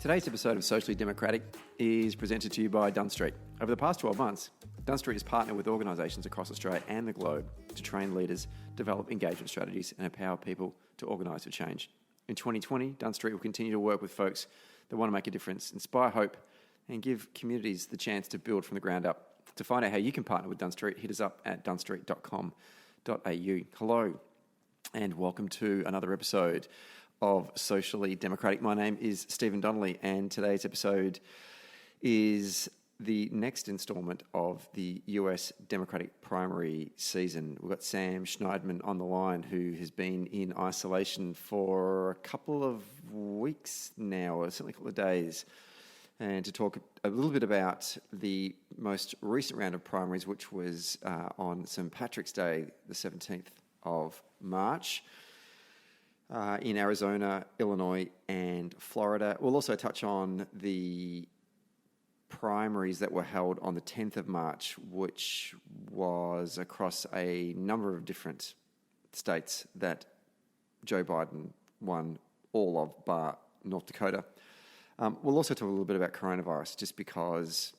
Today's episode of Socially Democratic is presented to you by Dunn Street. Over the past 12 months, Dunn Street has partnered with organisations across Australia and the globe to train leaders, develop engagement strategies and empower people to organise for change. In 2020, Dunn Street will continue to work with folks that want to make a difference, inspire hope and give communities the chance to build from the ground up. To find out how you can partner with Dunn Street, hit us up at dunnstreet.com.au. Hello and welcome to another episode of Socially Democratic. My name is Stephen Donnelly and today's episode is the next instalment of the US Democratic primary season. We've got Sam Schneidman on the line, who has been in isolation for a couple of weeks now, or certainly a couple of days, and to talk a little bit about the most recent round of primaries, which was on St. Patrick's Day, the 17th of March. In Arizona, Illinois, and Florida. We'll also touch on the primaries that were held on the 10th of March, which was across a number of different states that Joe Biden won all of, bar North Dakota. We'll also talk a little bit about coronavirus, just because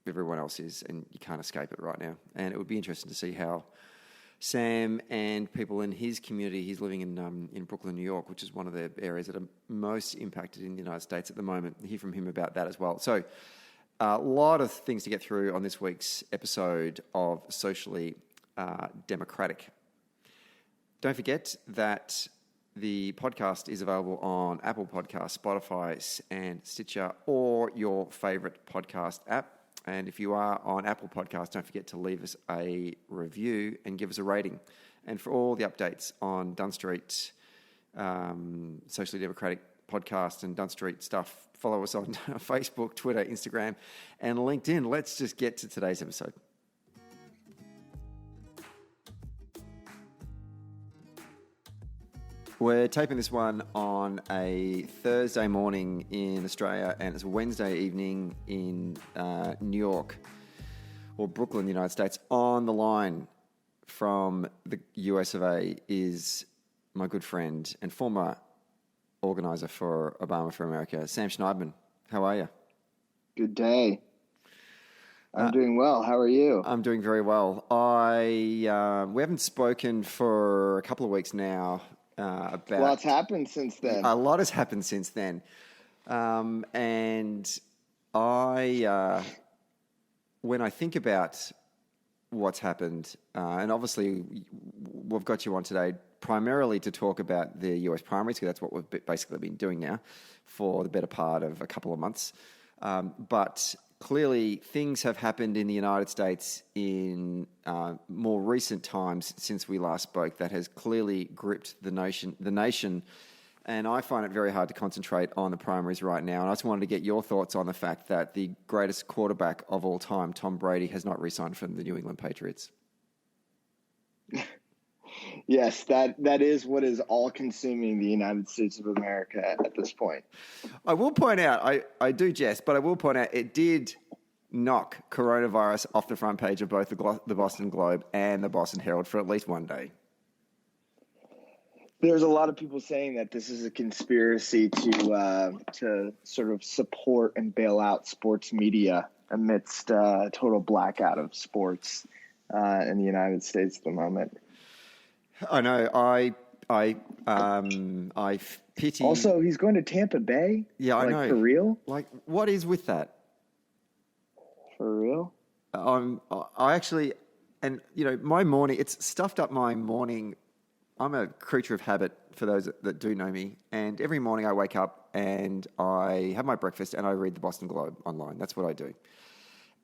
everyone else is, and you can't escape it right now. And it would be interesting to see how Sam and people in his community, he's living in Brooklyn, New York, which is one of the areas that are most impacted in the United States at the moment. Hear from him about that as well. So a lot of things to get through on this week's episode of Socially Democratic. Don't forget that the podcast is available on Apple Podcasts, Spotify, and Stitcher, or your favourite podcast app. And if you are on Apple Podcasts, don't forget to leave us a review and give us a rating. And for all the updates on Dunn Street, Socially Democratic podcast and Dunn Street stuff, follow us on Facebook, Twitter, Instagram, and LinkedIn. Let's just get to today's episode. We're taping this one on a Thursday morning in Australia, and it's a Wednesday evening in New York, or Brooklyn, United States. On the line from the US of A is my good friend and former organizer for Obama for America, Sam Schneidman. How are you? Good day. I'm doing well. How are you? I'm doing very well. We haven't spoken for a couple of weeks now. Lots happened since then. A lot has happened since then. And when I think about what's happened, and obviously we've got you on today primarily to talk about the US primaries, because that's what we've basically been doing now for the better part of a couple of months. But clearly things have happened in the United States in more recent times since we last spoke that has clearly gripped the nation. And I find it very hard to concentrate on the primaries right now. And I just wanted to get your thoughts on the fact that the greatest quarterback of all time, Tom Brady, has not re-signed from the New England Patriots. Yes, that is what is all-consuming the United States of America at this point. I will point out, I do jest, but I will point out it did knock coronavirus off the front page of both the Boston Globe and the Boston Herald for at least one day. There's a lot of people saying that this is a conspiracy to sort of support and bail out sports media amidst a total blackout of sports in the United States at the moment. I know. I pity. Also, he's going to Tampa Bay. Yeah, I know. For real? Like, what is with that? For real? I actually, and you know, my morning. It's stuffed up my morning. I'm a creature of habit. For those that do know me, and every morning I wake up and I have my breakfast and I read the Boston Globe online. That's what I do.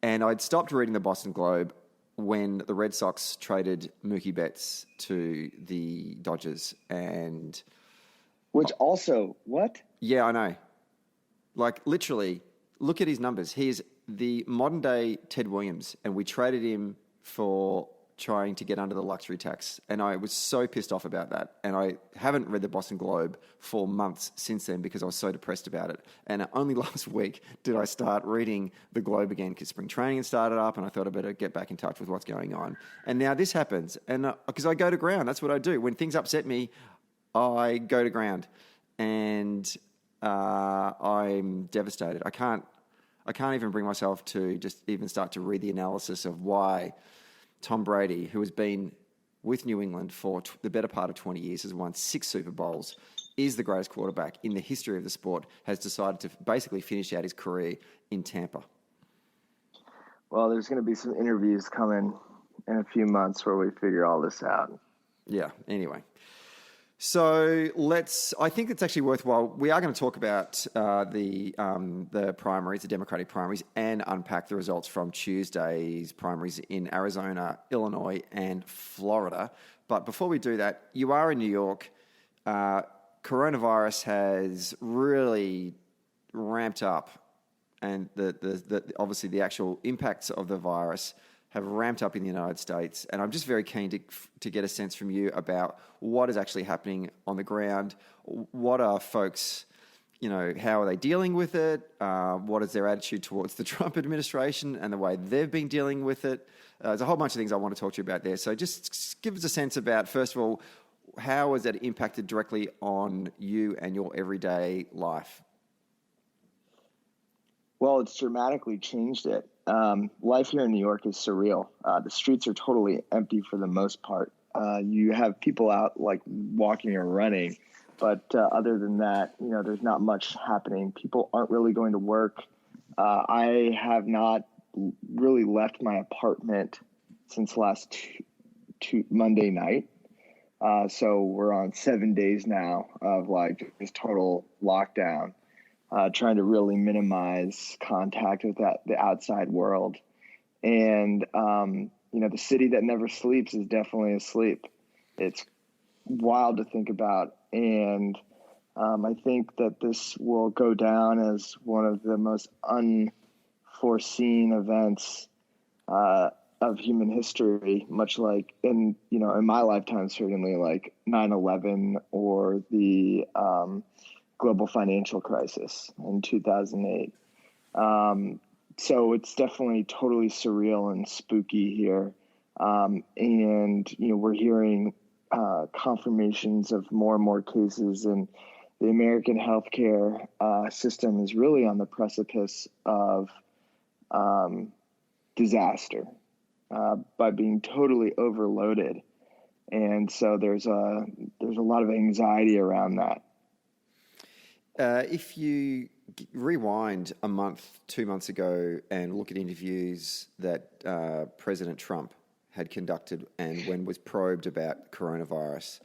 And I'd stopped reading the Boston Globe when the Red Sox traded Mookie Betts to the Dodgers. And which also, what? Yeah, I know. Like, literally, look at his numbers. He is the modern day Ted Williams, and we traded him for trying to get under the luxury tax. And I was so pissed off about that. And I haven't read the Boston Globe for months since then because I was so depressed about it. And only last week did I start reading the Globe again because spring training had started up and I thought I better get back in touch with what's going on. And now this happens. And because I go to ground, that's what I do. When things upset me, I go to ground. And I'm devastated. I can't even bring myself to just even start to read the analysis of why Tom Brady, who has been with New England for the better part of 20 years, has won 6 Super Bowls, is the greatest quarterback in the history of the sport, has decided to basically finish out his career in Tampa. Well, there's going to be some interviews coming in a few months where we figure all this out. Yeah, anyway. So I think it's actually worthwhile. We are going to talk about the primaries, the Democratic primaries, and unpack the results from Tuesday's primaries in Arizona, Illinois, and Florida. But before we do that, you are in New York. Coronavirus has really ramped up, and obviously the actual impacts of the virus have ramped up in the United States. And I'm just very keen to get a sense from you about what is actually happening on the ground. What are folks, how are they dealing with it? What is their attitude towards the Trump administration and the way they've been dealing with it? There's a whole bunch of things I want to talk to you about there. So just give us a sense about, first of all, how has that impacted directly on you and your everyday life? Well, it's dramatically changed it. Life here in New York is surreal. The streets are totally empty for the most part. You have people out like walking or running, but other than that, there's not much happening. People aren't really going to work. I have not really left my apartment since last Monday night. So we're on 7 days now of like this total lockdown. Trying to really minimize contact with the outside world. And, the city that never sleeps is definitely asleep. It's wild to think about. And I think that this will go down as one of the most unforeseen events of human history, much like in my lifetime, certainly like 9/11 or the global financial crisis in 2008. So it's definitely totally surreal and spooky here. And we're hearing confirmations of more and more cases, and the American healthcare system is really on the precipice of disaster by being totally overloaded. And so there's a lot of anxiety around that. If you rewind a month, 2 months ago, and look at interviews that President Trump had conducted, and when was probed about coronavirus,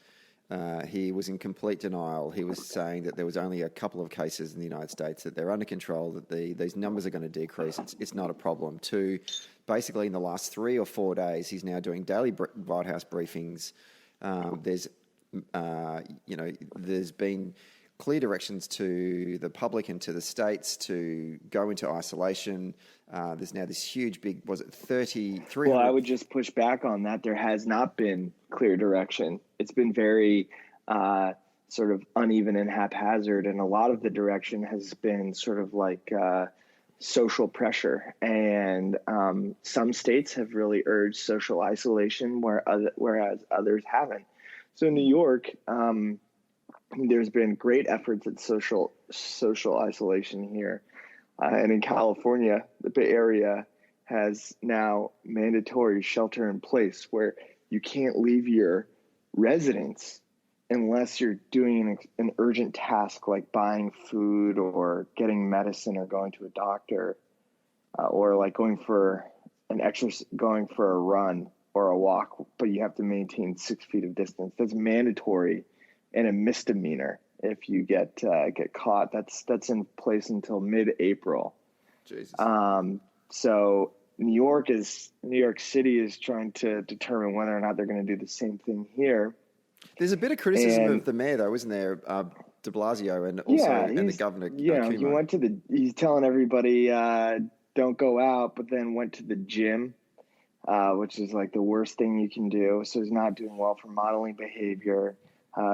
he was in complete denial. He was saying that there was only a couple of cases in the United States, that they're under control, that these numbers are going to decrease. It's not a problem. To basically in the last 3 or 4 days, he's now doing daily White House briefings. There's been clear directions to the public and to the states to go into isolation. There's now this huge big, was it 33? Well, I would just push back on that. There has not been clear direction. It's been very sort of uneven and haphazard. And a lot of the direction has been sort of like social pressure. And some states have really urged social isolation whereas others haven't. So in New York, there's been great efforts at social isolation here. And in California, the Bay Area has now mandatory shelter in place where you can't leave your residence unless you're doing an urgent task like buying food or getting medicine or going to a doctor or like going for a run or a walk, but you have to maintain 6 feet of distance. That's mandatory. And a misdemeanor if you get caught. That's in place until mid-April. Jesus. So New York City is trying to determine whether or not they're going to do the same thing here. There's a bit of criticism of the mayor, though, isn't there? De Blasio and also and the governor. He's telling everybody don't go out, but then went to the gym, which is like the worst thing you can do. So he's not doing well for modeling behavior.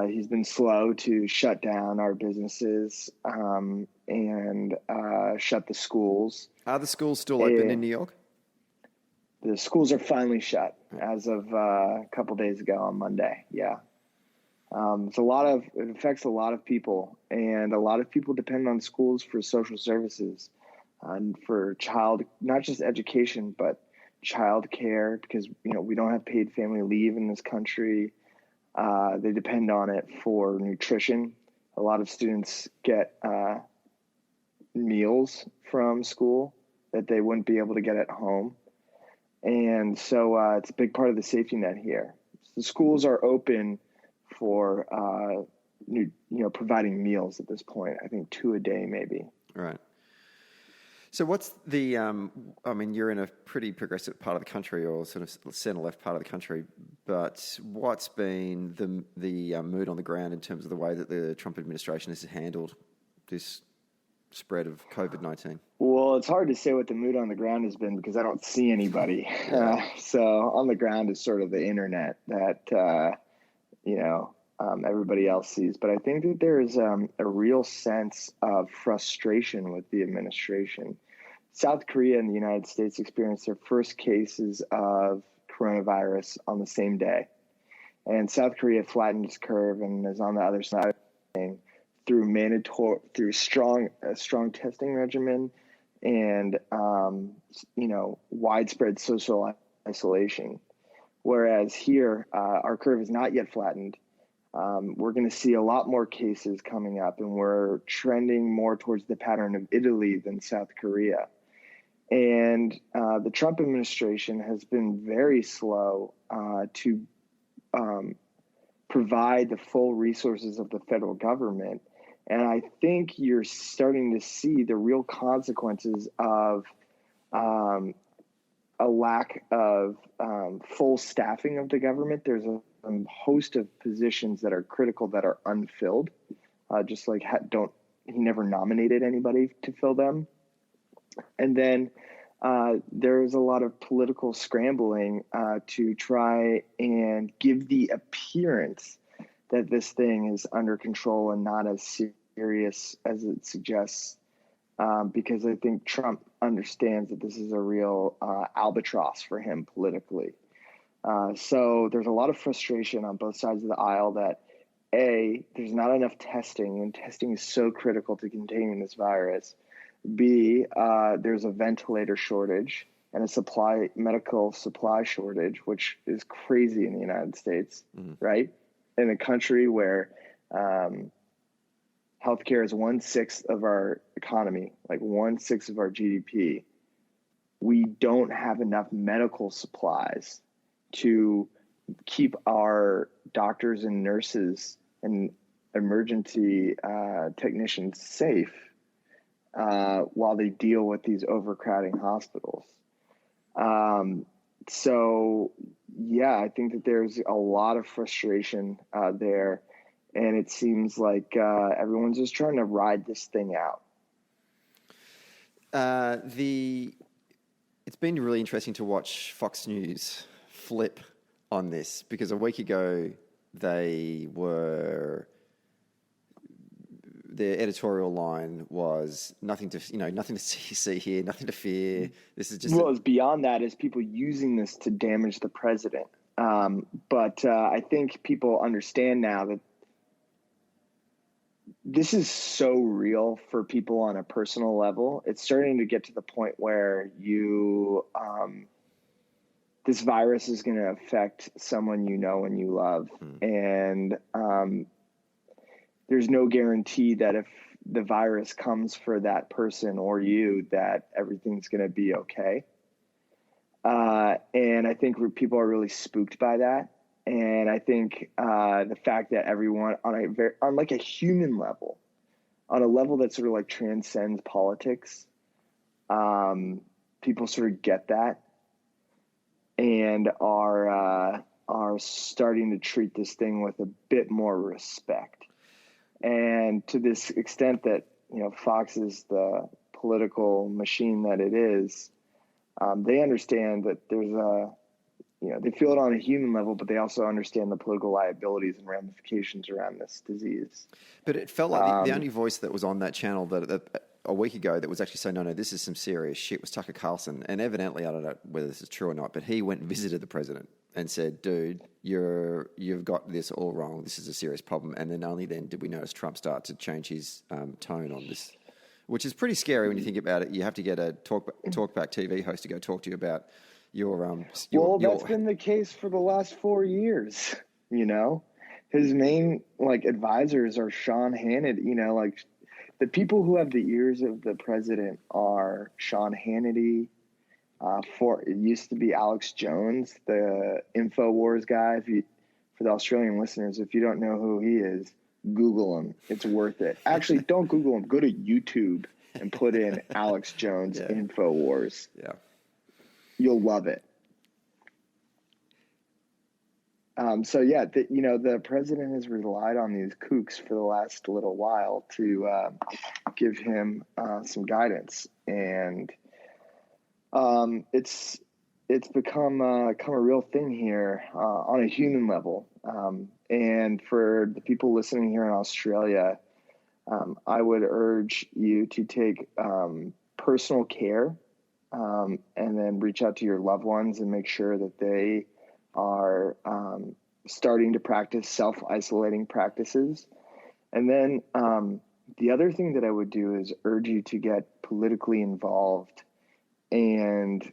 He's been slow to shut down our businesses and shut the schools. Are the schools still open in New York? The schools are finally shut as of a couple days ago on Monday. Yeah. It affects a lot of people, and a lot of people depend on schools for social services and for not just education, but child care, because, we don't have paid family leave in this country. They depend on it for nutrition. A lot of students get meals from school that they wouldn't be able to get at home. And so it's a big part of the safety net here. The schools are open for providing meals at this point. I think 2 a day, maybe. Right. So what's the? You're in a pretty progressive part of the country, or sort of centre-left part of the country. But what's been the mood on the ground in terms of the way that the Trump administration has handled this spread of COVID-19? Well, it's hard to say what the mood on the ground has been because I don't see anybody. So on the ground is sort of the internet that everybody else sees. But I think that there is a real sense of frustration with the administration. South Korea and the United States experienced their first cases of coronavirus on the same day. And South Korea flattened its curve and is on the other side through strong testing regimen and widespread social isolation. Whereas here, our curve is not yet flattened. We're going to see a lot more cases coming up, and we're trending more towards the pattern of Italy than South Korea. And the Trump administration has been very slow to provide the full resources of the federal government. And I think you're starting to see the real consequences of a lack of full staffing of the government. There's a host of positions that are critical that are unfilled, just like he never nominated anybody to fill them. And then there's a lot of political scrambling to try and give the appearance that this thing is under control and not as serious as it suggests, because I think Trump understands that this is a real albatross for him politically. So there's a lot of frustration on both sides of the aisle that, A, there's not enough testing, and testing is so critical to containing this virus. B, there's a ventilator shortage and a medical supply shortage, which is crazy in the United States, right? In a country where healthcare is 1/6 of our economy, like 1/6 of our GDP. We don't have enough medical supplies to keep our doctors and nurses and emergency technicians safe while they deal with these overcrowding hospitals. So, I think that there's a lot of frustration there, and it seems like everyone's just trying to ride this thing out. It's been really interesting to watch Fox News flip on this, because a week ago their editorial line was nothing to see here, nothing to fear. This is just it's beyond that. Is people using this to damage the president? But I think people understand now that this is so real for people on a personal level. It's starting to get to the point where this virus is going to affect someone you know and you love. And there's no guarantee that if the virus comes for that person or you, that everything's going to be okay. And I think people are really spooked by that. And I think the fact that everyone on like a human level, on a level that sort of like transcends politics, people sort of get that and are starting to treat this thing with a bit more respect. And to this extent that, Fox is the political machine that it is, they understand that there's they feel it on a human level, but they also understand the political liabilities and ramifications around this disease. But it felt like the only voice that was on that channel that a week ago that was actually saying, no, this is some serious shit, was Tucker Carlson. And evidently, I don't know whether this is true or not, but he went and visited the president and said, dude, you've got this all wrong. This is a serious problem. And then only then did we notice Trump start to change his tone on this, which is pretty scary when you think about it. You have to get a talkback TV host to go talk to you about your that's been the case for the last 4 years. His main advisors are Sean Hannity. The people who have the ears of the president are Sean Hannity. It used to be Alex Jones, the InfoWars guy. For the Australian listeners, if you don't know who he is, Google him. It's worth it. Actually, don't Google him. Go to YouTube and put in Alex Jones InfoWars. Yeah, you'll love it. The president has relied on these kooks for the last little while to give him some guidance, and it's become a real thing here on a human level. And for the people listening here in Australia, I would urge you to take personal care and then reach out to your loved ones and make sure that they are starting to practice self-isolating practices. And then the other thing that I would do is urge you to get politically involved and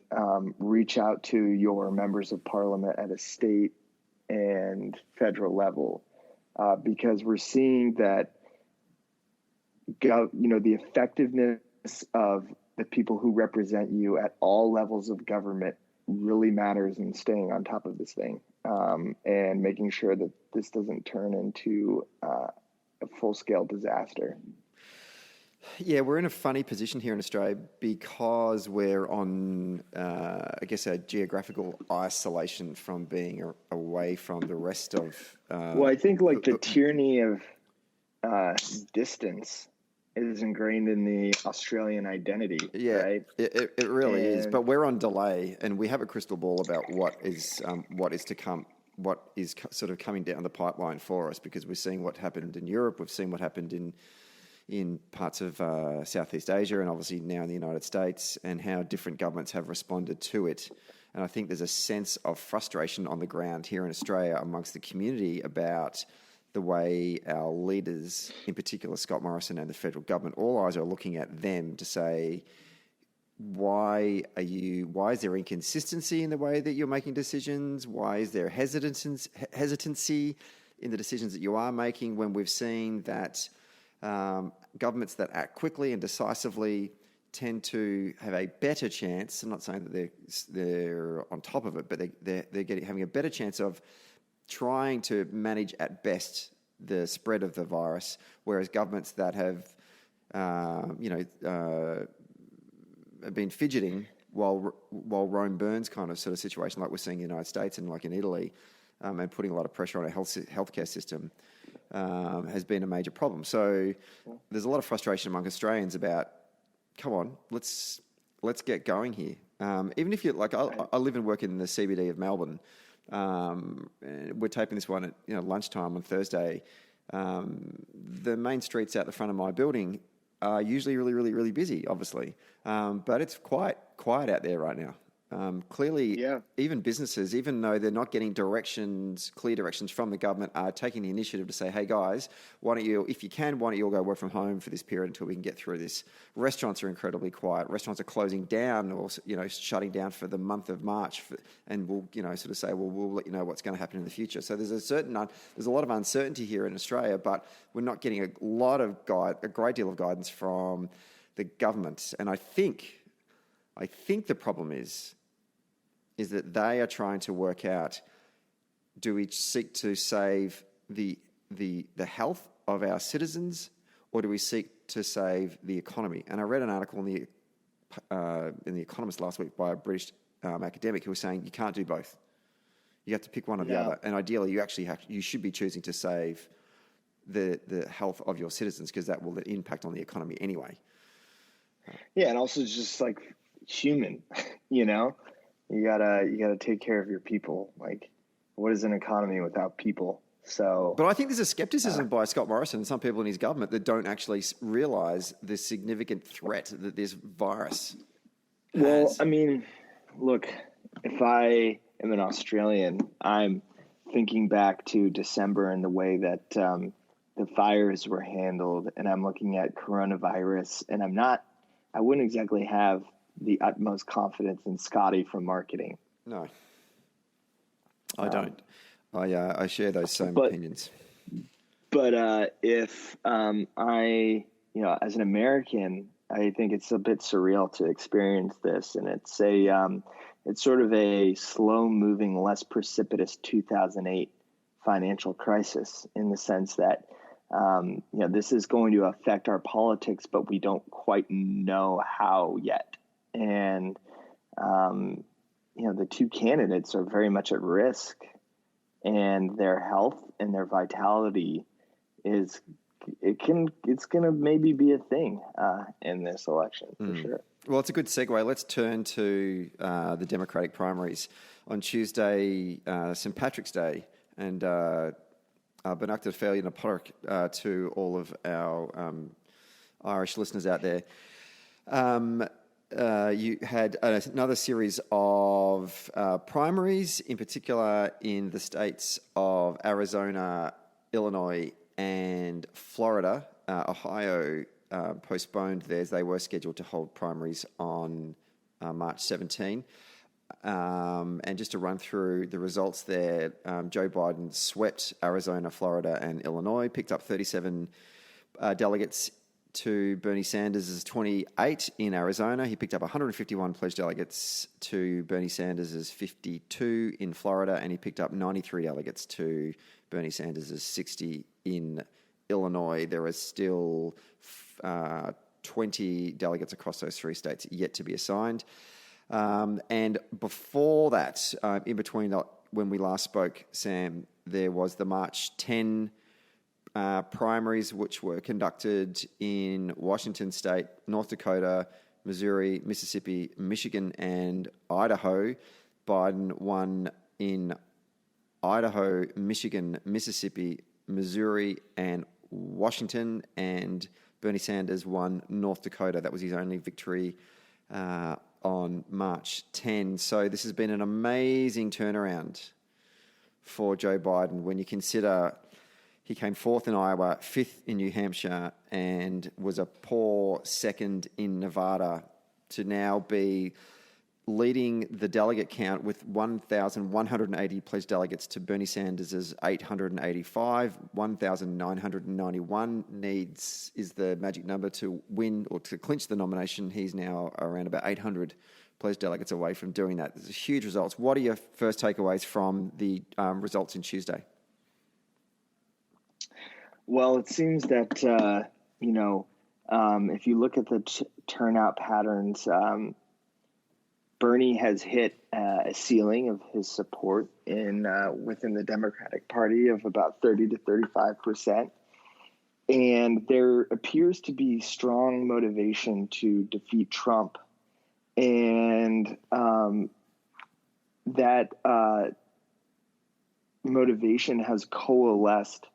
reach out to your members of parliament at a state and federal level, because we're seeing that the effectiveness of the people who represent you at all levels of government really matters in staying on top of this thing, and making sure that this doesn't turn into a full-scale disaster. Yeah, we're in a funny position here in Australia because we're on, a geographical isolation from being away from the rest of... I think the tyranny of distance is ingrained in the Australian identity. Yeah, right? It really is. But we're on delay, and we have a crystal ball about what is to come, what is sort of coming down the pipeline for us, because we're seeing what happened in Europe, we've seen what happened in parts of Southeast Asia, and obviously now in the United States, and how different governments have responded to it. And I think there's a sense of frustration on the ground here in Australia amongst the community about the way our leaders, in particular Scott Morrison and the federal government, all eyes are looking at them to say, why is there inconsistency in the way that you're making decisions? Why is there hesitancy in the decisions that you are making, when we've seen that governments that act quickly and decisively tend to have a better chance? I'm not saying that they're on top of it, but they're having a better chance of trying to manage at best the spread of the virus, whereas governments that have been fidgeting while Rome burns kind of sort of situation, like we're seeing in the United States and like in Italy, and putting a lot of pressure on our healthcare system, has been a major problem. So there's a lot of frustration among Australians about, come on, let's get going here. Even if you I live and work in the CBD of Melbourne. We're taping this one at lunchtime on Thursday. The main streets out the front of my building are usually really, really, really busy, obviously, but it's quite quiet out there right now. Clearly, even businesses, even though they're not getting clear directions from the government, are taking the initiative to say, hey guys, why don't you all go work from home for this period until we can get through this. Restaurants are incredibly quiet. Restaurants are closing down or, shutting down for the month of March, and we'll, sort of say, well, we'll let you know what's going to happen in the future. So there's a lot of uncertainty here in Australia, but we're not getting a great deal of guidance from the government. And I think the problem is that they are trying to work out, do we seek to save the health of our citizens, or do we seek to save the economy? And I read an article in the Economist last week by a British academic who was saying you can't do both. You have to pick one or the other. And ideally, you should be choosing to save the health of your citizens, because that will impact on the economy anyway. Yeah, and also just human, you gotta take care of your people. What is an economy without people? So, but I think there's a skepticism by Scott Morrison and some people in his government that don't actually realize the significant threat that this virus has. Well, I mean, look, if I am an Australian, I'm thinking back to December and the way that the fires were handled, and I'm looking at coronavirus, and I wouldn't exactly have the utmost confidence in Scotty from marketing. No, I don't. I share those same opinions. But if I, as an American, I think it's a bit surreal to experience this, and it's sort of a slow-moving, less precipitous 2008 financial crisis in the sense that this is going to affect our politics, but we don't quite know how yet. And the two candidates are very much at risk, and their health and their vitality it's going to maybe be a thing in this election for sure. Well, it's a good segue. Let's turn to the Democratic primaries on Tuesday, St. Patrick's Day, and Benacta Fairly Naporik to all of our Irish listeners out there. You had another series of primaries, in particular in the states of Arizona, Illinois, and Florida. Ohio postponed theirs. They were scheduled to hold primaries on March 17. And just to run through the results there, Joe Biden swept Arizona, Florida, and Illinois, picked up 37 delegates to Bernie Sanders' 28 in Arizona. He picked up 151 pledged delegates to Bernie Sanders' 52 in Florida, and he picked up 93 delegates to Bernie Sanders' 60 in Illinois. There are still 20 delegates across those three states yet to be assigned. And before that, in between when we last spoke, Sam, there was the March 10 primaries, which were conducted in Washington State, North Dakota, Missouri, Mississippi, Michigan, and Idaho. Biden won in Idaho, Michigan, Mississippi, Missouri, and Washington, and Bernie Sanders won North Dakota. That was his only victory on March 10. So this has been an amazing turnaround for Joe Biden when you consider he came fourth in Iowa, fifth in New Hampshire, and was a poor second in Nevada, to now be leading the delegate count with 1,180 pledged delegates to Bernie Sanders' 885. 1,991 is the magic number to win or to clinch the nomination. He's now around about 800 pledged delegates away from doing that. There's huge results. What are your first takeaways from the results in Tuesday? Well, it seems that, if you look at the turnout patterns, Bernie has hit a ceiling of his support within the Democratic Party of about 30 to 35%. And there appears to be strong motivation to defeat Trump. And that motivation has coalesced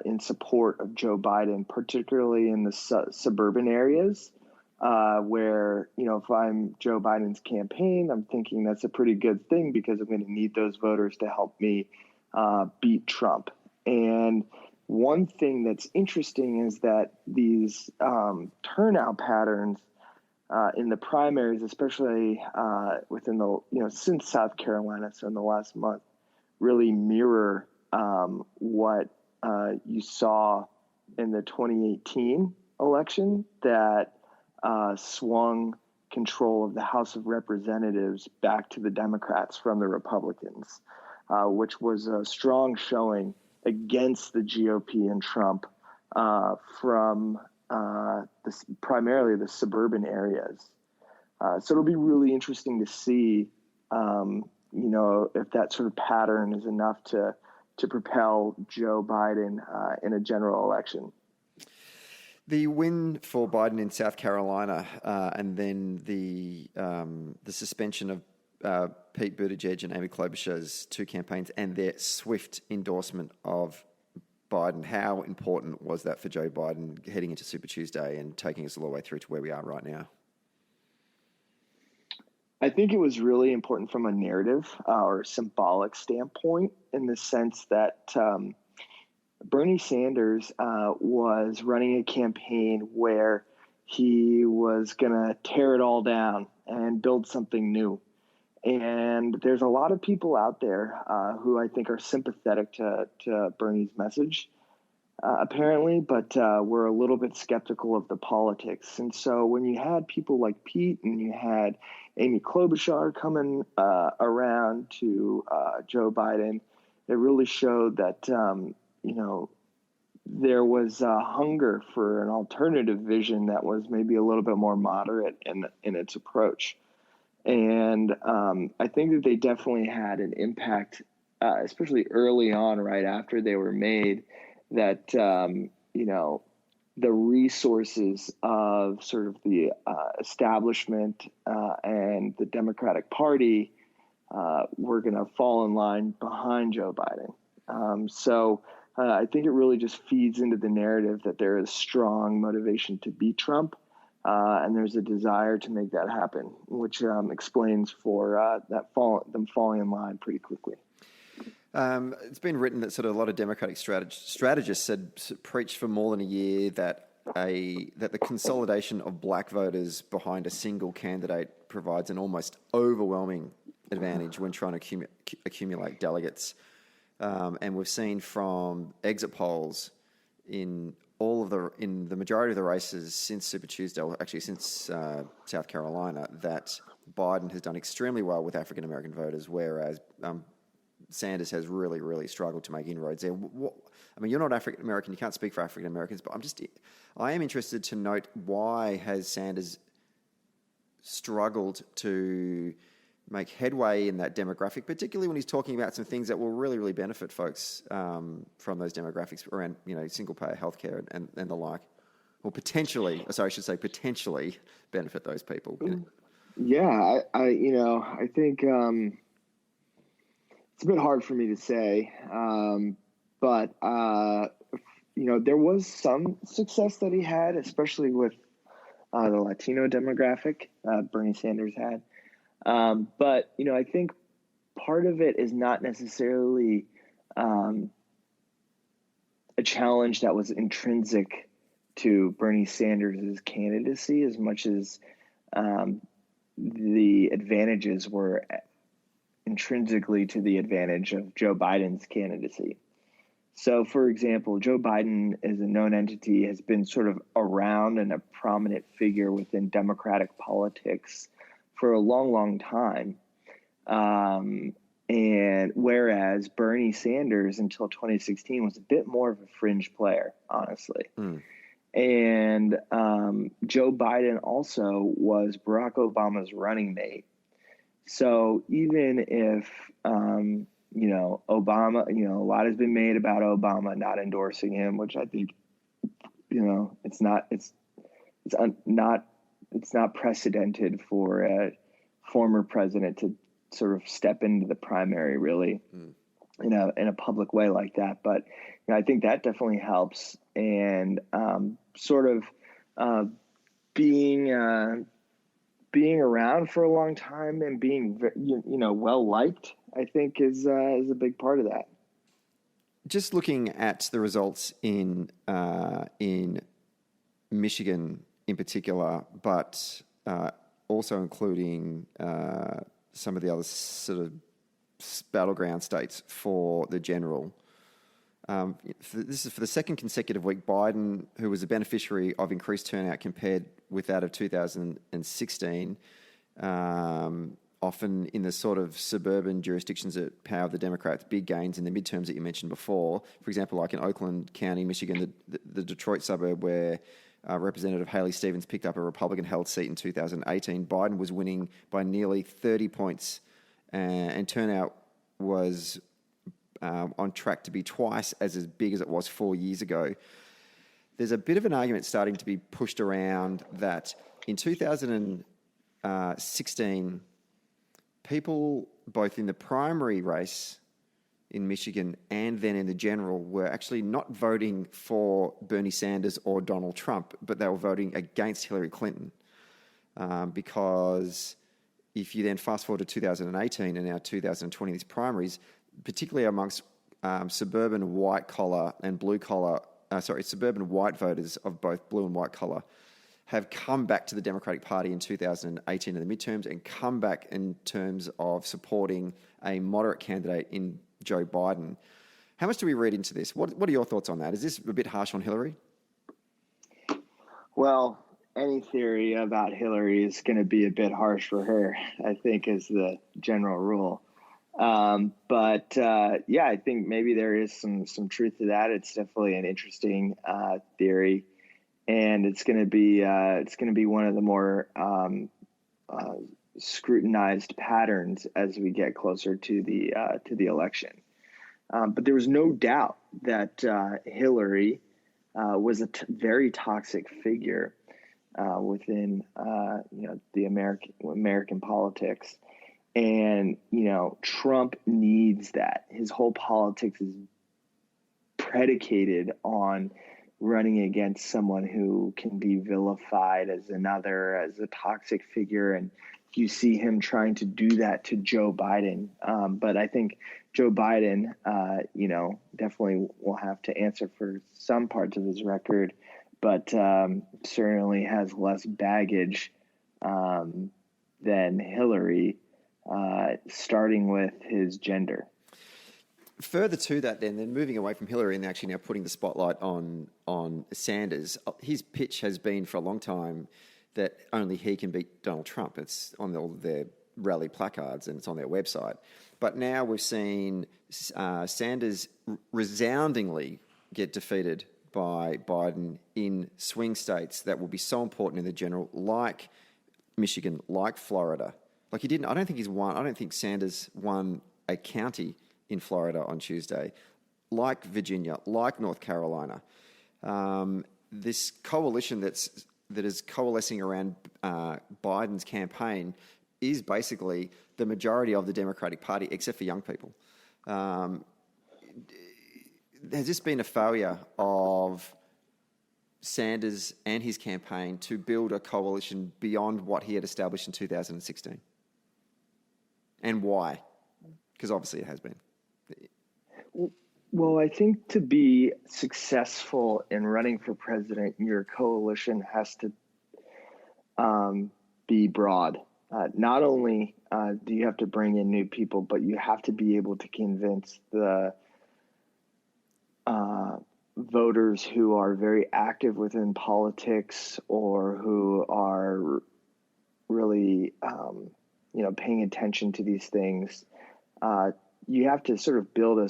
in support of Joe Biden, particularly in the suburban areas, where, if I'm Joe Biden's campaign, I'm thinking that's a pretty good thing because I'm going to need those voters to help me beat Trump. And one thing that's interesting is that these turnout patterns in the primaries, especially within since South Carolina, so in the last month, really mirror what you saw in the 2018 election that swung control of the House of Representatives back to the Democrats from the Republicans, which was a strong showing against the GOP and Trump from primarily the suburban areas. So it'll be really interesting to see, if that sort of pattern is enough to propel Joe Biden in a general election. The win for Biden in South Carolina, and then the suspension of Pete Buttigieg and Amy Klobuchar's two campaigns, and their swift endorsement of Biden. How important was that for Joe Biden heading into Super Tuesday and taking us all the way through to where we are right now? I think it was really important from a narrative or symbolic standpoint, in the sense that Bernie Sanders was running a campaign where he was going to tear it all down and build something new. And there's a lot of people out there who I think are sympathetic to Bernie's message, apparently, but we're a little bit skeptical of the politics. And so when you had people like Pete and you had Amy Klobuchar coming around to Joe Biden, it really showed that, there was a hunger for an alternative vision that was maybe a little bit more moderate in its approach. And I think that they definitely had an impact, especially early on, right after they were made, that, the resources of sort of the establishment and the Democratic Party were going to fall in line behind Joe Biden. So I think it really just feeds into the narrative that there is strong motivation to beat Trump. And there's a desire to make that happen, which explains for them falling in line pretty quickly. It's been written that sort of a lot of Democratic strategists had preached for more than a year that the consolidation of black voters behind a single candidate provides an almost overwhelming advantage when trying to accumulate delegates. And we've seen from exit polls in the majority of the races since Super Tuesday, or actually since South Carolina, that Biden has done extremely well with African American voters, whereas Sanders has really, really struggled to make inroads there. You're not African American, you can't speak for African Americans, but I am interested to note, why has Sanders struggled to make headway in that demographic, particularly when he's talking about some things that will really, really benefit folks from those demographics around, single-payer healthcare and the like, or potentially benefit those people. Yeah, I think it's a bit hard for me to say, but there was some success that he had, especially with the Latino demographic. Bernie Sanders had. But I think part of it is not necessarily a challenge that was intrinsic to Bernie Sanders' candidacy, as much as the advantages were intrinsically to the advantage of Joe Biden's candidacy. So, for example, Joe Biden as a known entity has been sort of around and a prominent figure within Democratic politics for a long, long time. And whereas Bernie Sanders until 2016 was a bit more of a fringe player, honestly. And Joe Biden also was Barack Obama's running mate. So even if, Obama, a lot has been made about Obama not endorsing him, which I think, it's not precedented for a former president to sort of step into the primary, really, in a public way like that. But I think that definitely helps, and being around for a long time and being well liked, I think is a big part of that. Just looking at the results in Michigan in particular, but also including some of the other sort of battleground states for the general. This is for the second consecutive week. Biden, who was a beneficiary of increased turnout compared with that of 2016, often in the sort of suburban jurisdictions that power the Democrats, big gains in the midterms that you mentioned before. For example, like in Oakland County, Michigan, the Detroit suburb where Representative Haley Stevens picked up a Republican-held seat in 2018. Biden was winning by nearly 30 points, and turnout was on track to be twice as big as it was 4 years ago. There's a bit of an argument starting to be pushed around that in 2016, people both in the primary race in Michigan and then in the general were actually not voting for Bernie Sanders or Donald Trump, but they were voting against Hillary Clinton because, if you then fast forward to 2018 and now 2020, these primaries, particularly amongst suburban white collar and suburban white voters of both blue and white collar, have come back to the Democratic Party in 2018 in the midterms and come back in terms of supporting a moderate candidate in Joe Biden. How much do we read into this? What are your thoughts on that? Is this a bit harsh on Hillary? Well, any theory about Hillary is going to be a bit harsh for her, I think, is the general rule. I think maybe there is some truth to that. It's definitely an interesting theory, and it's going to be one of the more scrutinized patterns as we get closer to the election. But there was no doubt that Hillary was a very toxic figure within the American politics. And, Trump needs that. His whole politics is predicated on running against someone who can be vilified as a toxic figure. And you see him trying to do that to Joe Biden. But I think Joe Biden, definitely will have to answer for some parts of his record, but certainly has less baggage than Hillary, starting with his gender. Further to that, then moving away from Hillary and actually now putting the spotlight on Sanders, his pitch has been for a long time that only he can beat Donald Trump. It's on all their rally placards and it's on their website. But now we've seen Sanders resoundingly get defeated by Biden in swing states that will be so important in the general, like Michigan, like Florida. Like I don't think Sanders won a county in Florida on Tuesday, like Virginia, like North Carolina. This coalition that is coalescing around Biden's campaign is basically the majority of the Democratic Party, except for young people. Has this been a failure of Sanders and his campaign to build a coalition beyond what he had established in 2016? And why? Because obviously it has been. Well, I think to be successful in running for president, your coalition has to be broad. Not only do you have to bring in new people, but you have to be able to convince the voters who are very active within politics or who are really, paying attention to these things. You have to sort of build a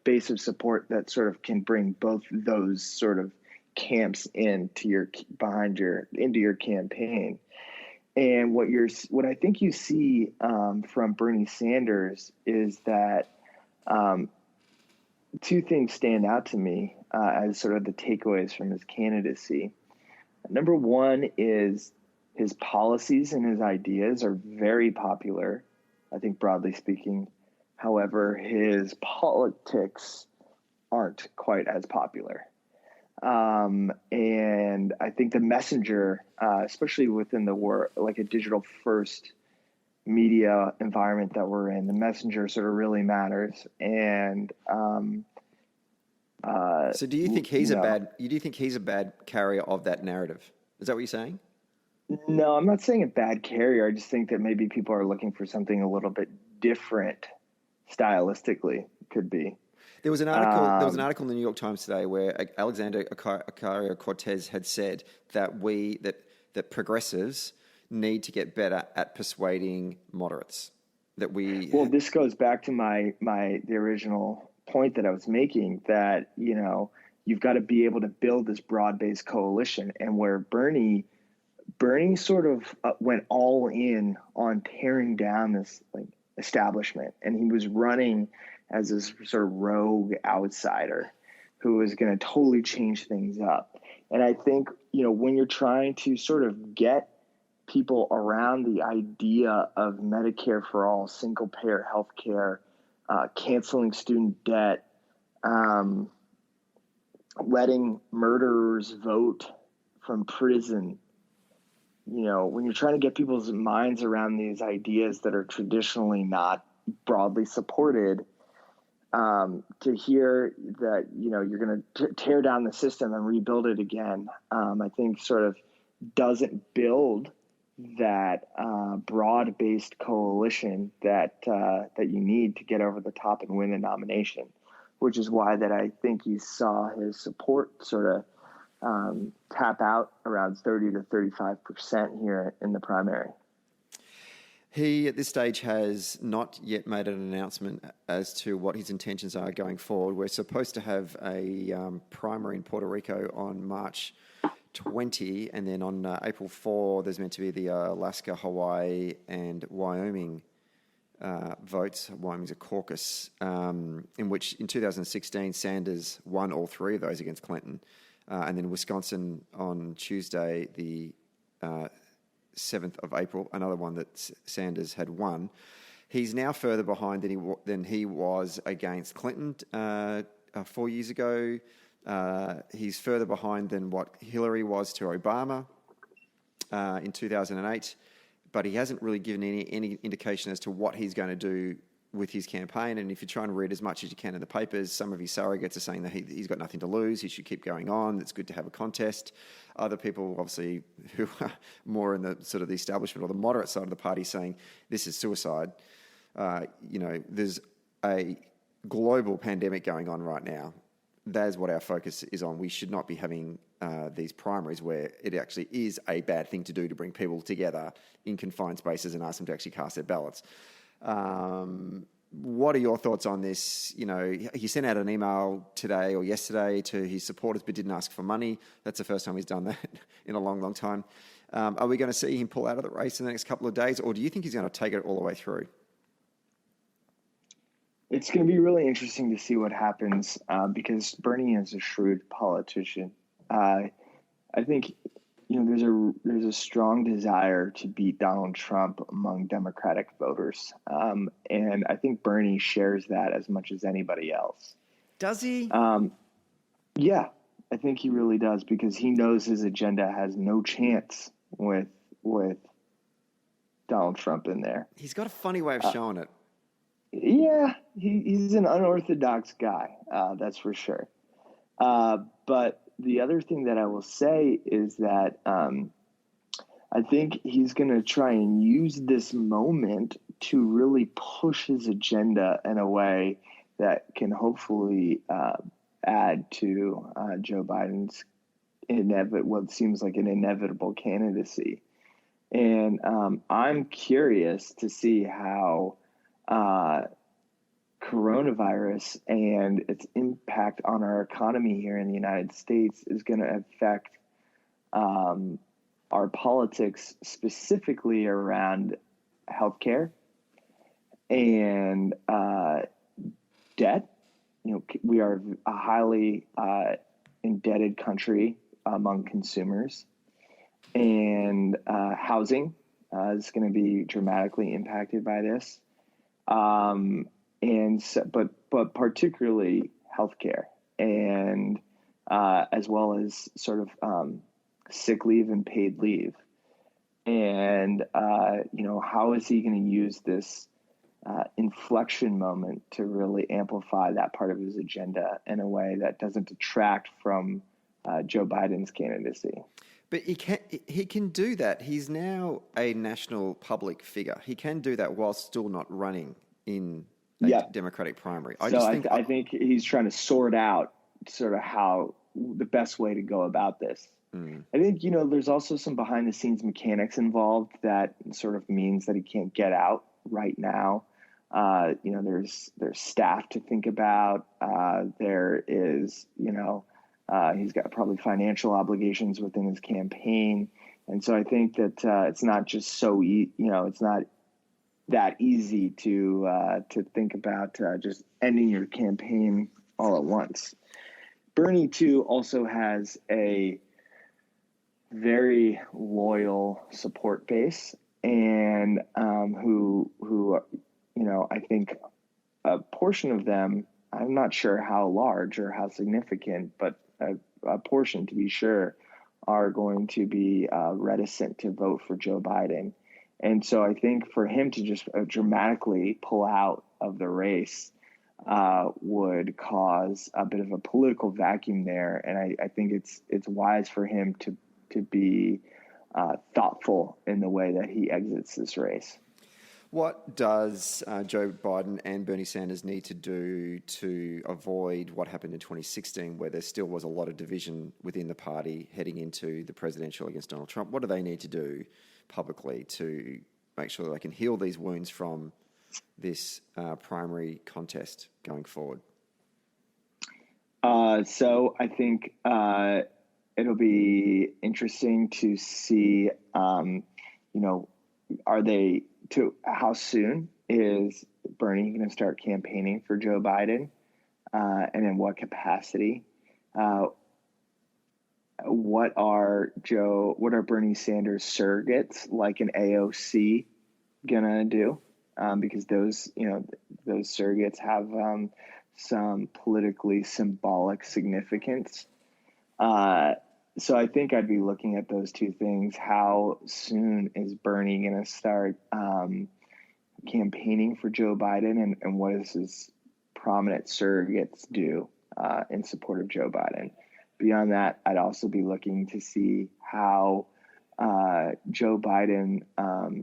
base of support that sort of can bring both those sort of camps into your campaign. And what I think you see from Bernie Sanders is that two things stand out to me as sort of the takeaways from his candidacy. Number one is his policies and his ideas are very popular, I think broadly speaking. However, his politics aren't quite as popular. And I think the messenger, especially within like a digital first media environment that we're in, the messenger sort of really matters. And so do you think he's a bad carrier of that narrative? Is that what you're saying? No, I'm not saying a bad carrier. I just think that maybe people are looking for something a little bit different stylistically. Could be. There was an article in the New York Times today where Alexander Ocasio-Cortez had said that progressives need to get better at persuading moderates. This goes back to the original point that I was making, that you've got to be able to build this broad-based coalition, and where Bernie sort of went all in on tearing down this establishment, and he was running as this sort of rogue outsider who was going to totally change things up. And I think, when you're trying to sort of get people around the idea of Medicare for all, single payer healthcare, canceling student debt, letting murderers vote from prison, when you're trying to get people's minds around these ideas that are traditionally not broadly supported, to hear that, you're going to tear down the system and rebuild it again, I think sort of doesn't build that broad-based coalition that you need to get over the top and win a nomination, which is why that I think you saw his support sort of tap out around 30 to 35% here in the primary. He, at this stage, has not yet made an announcement as to what his intentions are going forward. We're supposed to have a primary in Puerto Rico on March 20, and then on April 4, there's meant to be the Alaska, Hawaii, and Wyoming votes. Wyoming's a caucus, in which in 2016 Sanders won all three of those against Clinton. And then Wisconsin on Tuesday, the 7th of April, another one that Sanders had won. He's now further behind than he was against Clinton 4 years ago. He's further behind than what Hillary was to Obama in 2008. But he hasn't really given any indication as to what he's going to do with his campaign. And if you try and read as much as you can in the papers, some of his surrogates are saying that he's got nothing to lose. He should keep going on. It's good to have a contest. Other people, obviously, who are more in the sort of the establishment or the moderate side of the party, saying this is suicide. There's a global pandemic going on right now. That is what our focus is on. We should not be having these primaries where it actually is a bad thing to do to bring people together in confined spaces and ask them to actually cast their ballots. What are your thoughts on this? He sent out an email today or yesterday to his supporters, but didn't ask for money. That's the first time he's done that in a long, long time. Are we going to see him pull out of the race in the next couple of days, or do you think he's going to take it all the way through? It's going to be really interesting to see what happens because Bernie is a shrewd politician. I think there's a strong desire to beat Donald Trump among Democratic voters, and I think Bernie shares that as much as anybody else. Does he? Yeah, I think he really does, because he knows his agenda has no chance with Donald Trump in there. He's got a funny way of showing it. Yeah, he's an unorthodox guy, that's for sure. But the other thing that I will say is that I think he's going to try and use this moment to really push his agenda in a way that can hopefully add to Joe Biden's what seems like an inevitable candidacy. And I'm curious to see how coronavirus and its impact on our economy here in the United States is going to affect our politics, specifically around healthcare and debt. We are a highly indebted country among consumers, and housing is going to be dramatically impacted by this. But particularly healthcare, and as well as sort of sick leave and paid leave. And how is he going to use this inflection moment to really amplify that part of his agenda in a way that doesn't detract from Joe Biden's candidacy? But he can do that. He's now a national public figure. He can do that while still not running in a Democratic primary. I think he's trying to sort out sort of how the best way to go about this. I think, there's also some behind the scenes mechanics involved that sort of means that he can't get out right now. There's staff to think about. There is, he's got probably financial obligations within his campaign. And so I think that it's not just it's not that easy to think about just ending your campaign all at once. Bernie, too, also has a very loyal support base, and who I think a portion of them, I'm not sure how large or how significant, but a portion, to be sure, are going to be reticent to vote for Joe Biden. And so I think for him to just dramatically pull out of the race would cause a bit of a political vacuum there. And I think it's wise for him to be thoughtful in the way that he exits this race. What does Joe Biden and Bernie Sanders need to do to avoid what happened in 2016, where there still was a lot of division within the party heading into the presidential against Donald Trump? What do they need to do publicly to make sure that they can heal these wounds from this primary contest going forward? So I think it'll be interesting to see, how soon is Bernie going to start campaigning for Joe Biden, and in what capacity? What are Bernie Sanders surrogates like an AOC gonna do? Because those surrogates have some politically symbolic significance. So I think I'd be looking at those two things. How soon is Bernie going to start campaigning for Joe Biden, and what does his prominent surrogates do in support of Joe Biden? Beyond that, I'd also be looking to see how Joe Biden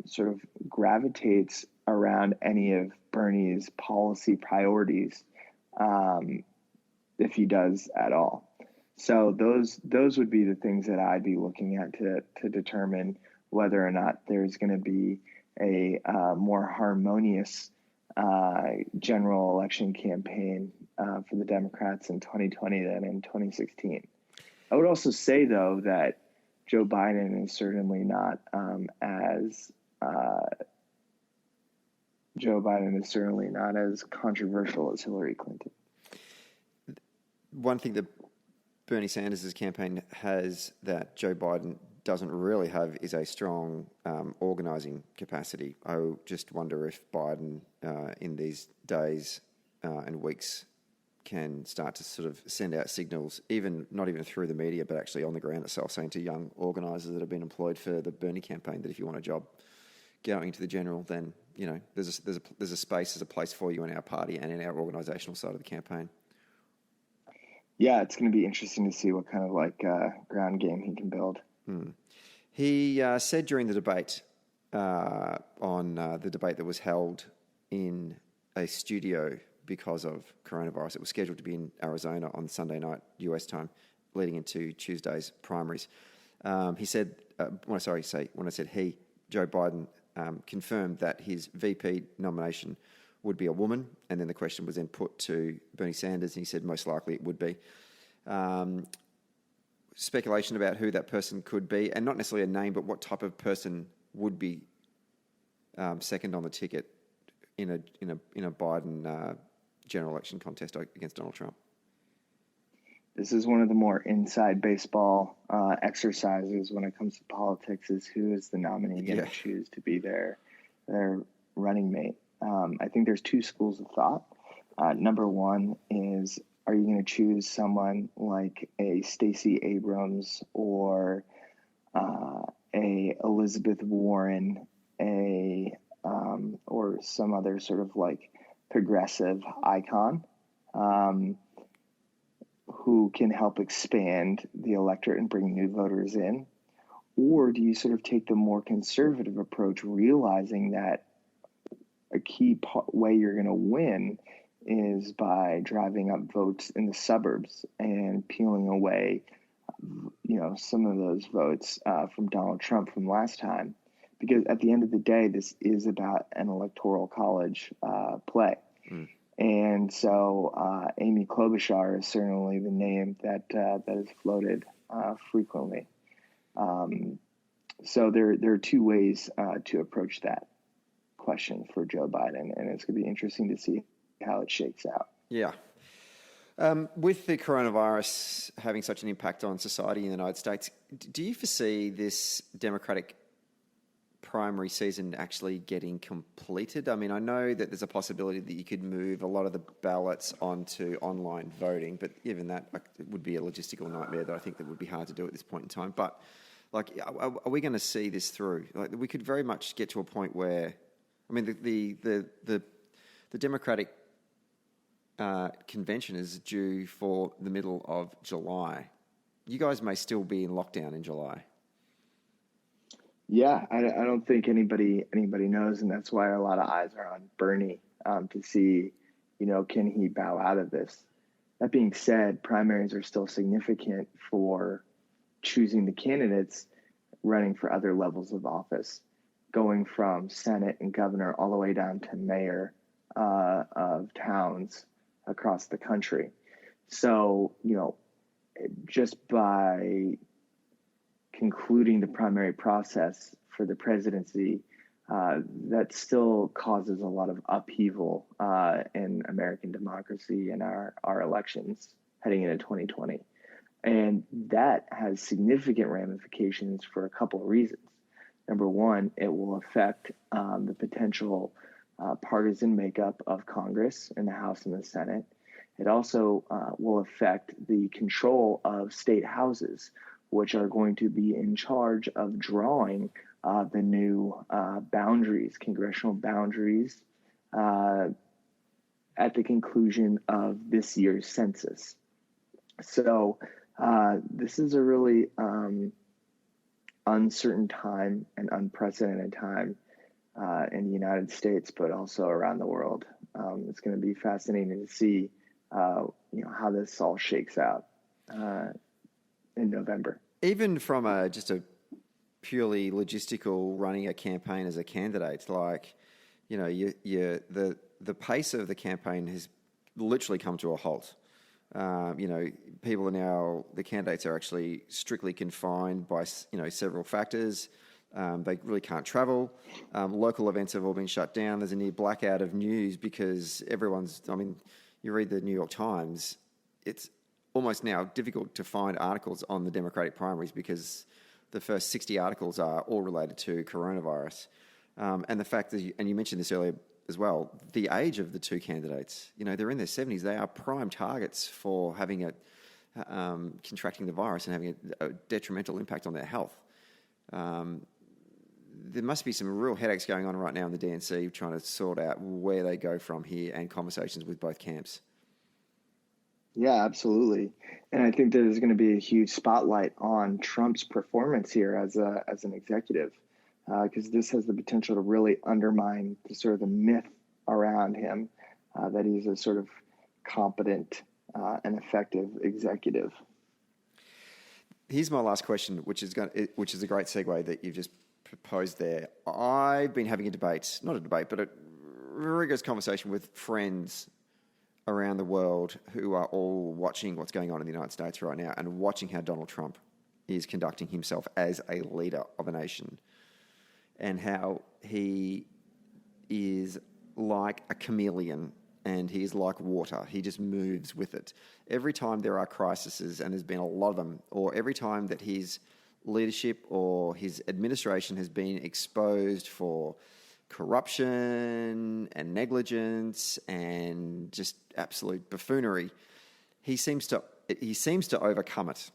sort of gravitates around any of Bernie's policy priorities, if he does at all. So those would be the things that I'd be looking at to determine whether or not there's going to be a more harmonious general election campaign for the Democrats in 2020 than in 2016. I would also say, though, that Joe Biden is certainly not as controversial as Hillary Clinton. One thing that Bernie Sanders' campaign has that Joe Biden doesn't really have is a strong organising capacity. I just wonder if Biden in these days and weeks can start to sort of send out signals, not even through the media, but actually on the ground itself, saying to young organisers that have been employed for the Bernie campaign that if you want a job going to the general, then there's a space, there's a place for you in our party and in our organisational side of the campaign. Yeah, it's going to be interesting to see what kind of ground game he can build. He said during the debate on the debate that was held in a studio because of coronavirus. It was scheduled to be in Arizona on Sunday night US time, leading into Tuesday's primaries. He said, when I said he, Joe Biden confirmed that his VP nomination would be a woman, and then the question was then put to Bernie Sanders, and he said most likely it would be. Speculation about who that person could be, and not necessarily a name, but what type of person would be second on the ticket in a Biden general election contest against Donald Trump. This is one of the more inside baseball exercises when it comes to politics: is who is the nominee going to choose to be their running mate. I think there's two schools of thought. Number one is, are you going to choose someone like a Stacey Abrams or a Elizabeth Warren, or some other sort of like progressive icon who can help expand the electorate and bring new voters in? Or do you sort of take the more conservative approach, realizing that a key way you're going to win is by driving up votes in the suburbs and peeling away, some of those votes from Donald Trump from last time? Because at the end of the day, this is about an electoral college play. And so Amy Klobuchar is certainly the name that is floated frequently. So there are two ways to approach that question for Joe Biden, and it's going to be interesting to see how it shakes out. Yeah. With the coronavirus having such an impact on society in the United States, do you foresee this Democratic primary season actually getting completed? I mean, I know that there's a possibility that you could move a lot of the ballots onto online voting, but even that would be a logistical nightmare that I think that would be hard to do at this point in time. But like, are we going to see this through? Like, we could very much get to a point where, I mean, the Democratic convention is due for the middle of July. You guys may still be in lockdown in July. Yeah, I don't think anybody knows, and that's why a lot of eyes are on Bernie to see, can he bow out of this? That being said, primaries are still significant for choosing the candidates running for other levels of office, going from Senate and governor all the way down to mayor of towns across the country. So, just by concluding the primary process for the presidency, that still causes a lot of upheaval in American democracy and our elections heading into 2020. And that has significant ramifications for a couple of reasons. Number one, it will affect the potential partisan makeup of Congress in the House and the Senate. It also will affect the control of state houses, which are going to be in charge of drawing the new boundaries, congressional boundaries, at the conclusion of this year's census. So this is a really uncertain time and unprecedented time in the United States, but also around the world. It's going to be fascinating to see how this all shakes out in November. Even from just a purely logistical running a campaign as a candidate, like, the pace of the campaign has literally come to a halt. People are now, the candidates are actually strictly confined by, several factors. They really can't travel. Local events have all been shut down. There's a near blackout of news because you read the New York Times, it's almost now difficult to find articles on the Democratic primaries because the first 60 articles are all related to coronavirus. And the fact that, and you mentioned this earlier as well, the age of the two candidates, they're in their 70s. They are prime targets for having contracting the virus and having a detrimental impact on their health. There must be some real headaches going on right now in the DNC trying to sort out where they go from here and conversations with both camps. Yeah, absolutely. And I think there's going to be a huge spotlight on Trump's performance here as an executive, because this has the potential to really undermine the myth around him that he's a sort of competent and effective executive. Here's my last question, which is a great segue that you've just proposed there. I've been having not a debate, but a rigorous conversation with friends around the world who are all watching what's going on in the United States right now and watching how Donald Trump is conducting himself as a leader of a nation and how he is like a chameleon and he is like water. He just moves with it. Every time there are crises, and there's been a lot of them, or every time that his leadership or his administration has been exposed for corruption and negligence and just absolute buffoonery, he seems to overcome it.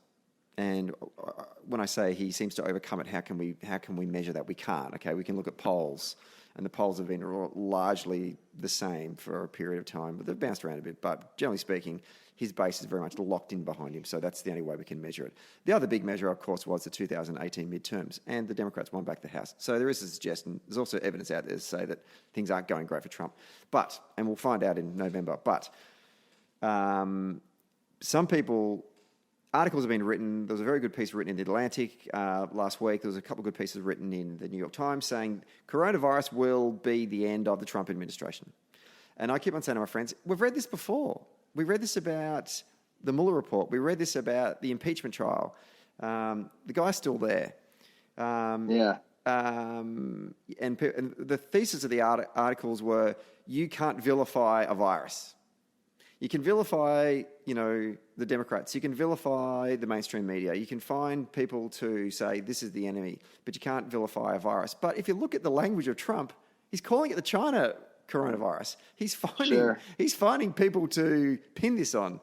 And when I say he seems to overcome it, how can we measure that? We can't. Okay, we can look at polls, and the polls have been largely the same for a period of time, but they've bounced around a bit. But generally speaking, his base is very much locked in behind him, so that's the only way we can measure it. The other big measure, of course, was the 2018 midterms, and the Democrats won back the House. So there is a suggestion. There's also evidence out there to say that things aren't going great for Trump. But, and we'll find out in November, but some people... Articles have been written. There was a very good piece written in The Atlantic last week. There was a couple of good pieces written in the New York Times saying coronavirus will be the end of the Trump administration. And I keep on saying to my friends, we've read this before. We read this about the Mueller report. We read this about the impeachment trial. The guy's still there. And the thesis of the articles were, you can't vilify a virus. You can vilify, the the Democrats. You can vilify the mainstream media. You can find people to say this is the enemy, but you can't vilify a virus. But if you look at the language of Trump, he's calling it the China coronavirus. He's finding people to pin this on.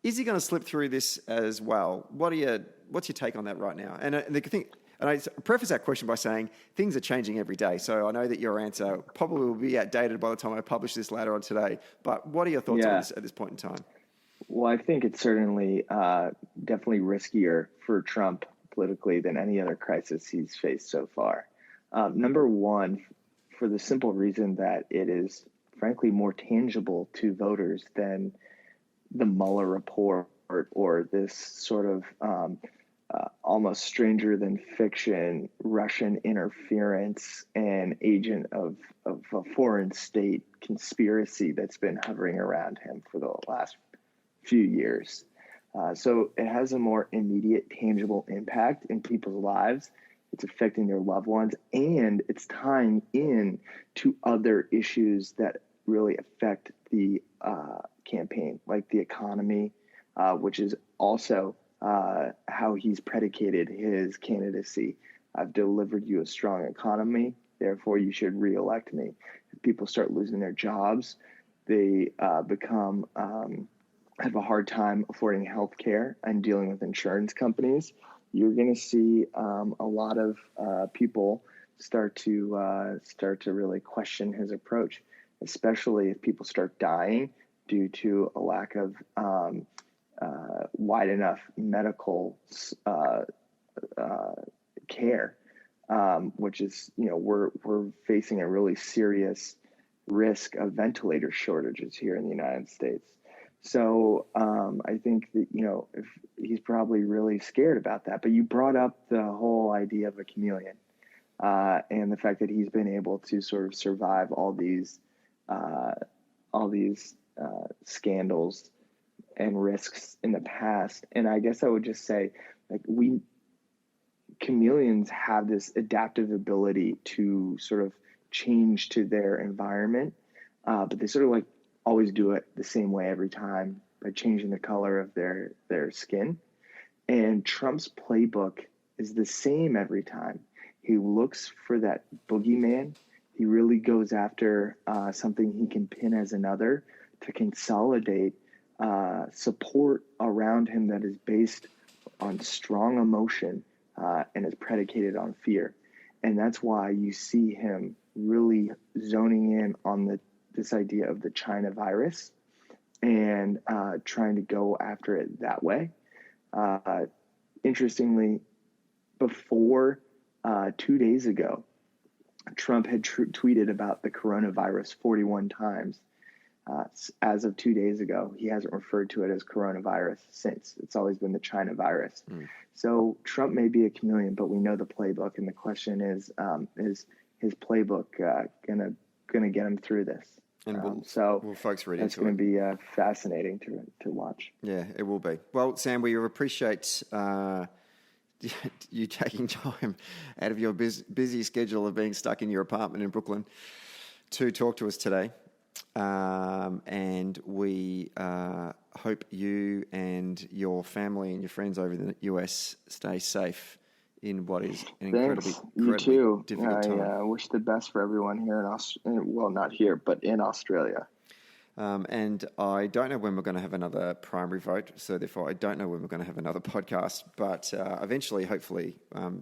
Is he going to slip through this as well? What's your take on that right now? And the thing. And I preface that question by saying things are changing every day. So I know that your answer probably will be outdated by the time I publish this later on today. But what are your thoughts on this at this point in time? Well, I think it's certainly definitely riskier for Trump politically than any other crisis he's faced so far. Number one, for the simple reason that it is frankly more tangible to voters than the Mueller report or this sort of almost stranger than fiction Russian interference and agent of a foreign state conspiracy that's been hovering around him for the last few years. So it has a more immediate, tangible impact in people's lives. It's affecting their loved ones, and it's tying in to other issues that really affect the campaign, like the economy, which is also how he's predicated his candidacy. I've delivered you a strong economy, therefore you should reelect me. If people start losing their jobs, they have a hard time affording health care and dealing with insurance companies. You're going to see a lot of people start to really question his approach, especially if people start dying due to a lack of wide enough medical care, which is, we're facing a really serious risk of ventilator shortages here in the United States. So I think that, if he's probably really scared about that. But you brought up the whole idea of a chameleon and the fact that he's been able to sort of survive all these scandals and risks in the past. And I guess I would just say, chameleons have this adaptive ability to sort of change to their environment, but they sort of always do it the same way every time by changing the color of their skin. And Trump's playbook is the same every time. He looks for that boogeyman. He really goes after something he can pin as another to consolidate support around him that is based on strong emotion and is predicated on fear. And that's why you see him really zoning in on this idea of the China virus and trying to go after it that way. Interestingly, before 2 days ago, Trump had tweeted about the coronavirus 41 times. As of 2 days ago, he hasn't referred to it as coronavirus since. It's always been the China virus. So Trump may be a chameleon, but we know the playbook. And the question is his playbook gonna get him through this? And will folks read into it? It's going to be fascinating to watch. Yeah, it will be. Well, Sam, we appreciate you taking time out of your busy schedule of being stuck in your apartment in Brooklyn to talk to us today. And we hope you and your family and your friends over in the US stay safe in what is an incredibly difficult time. I wish the best for everyone here in Australia. Well, not here, but in Australia. And I don't know when we're going to have another primary vote, so therefore I don't know when we're going to have another podcast. But eventually, hopefully,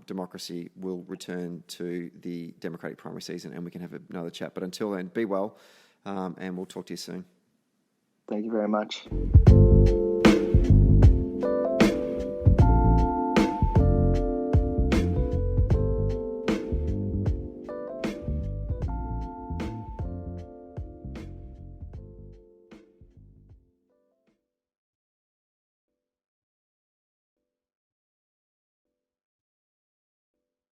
democracy will return to the Democratic primary season and we can have another chat. But until then, be well, and we'll talk to you soon. Thank you very much.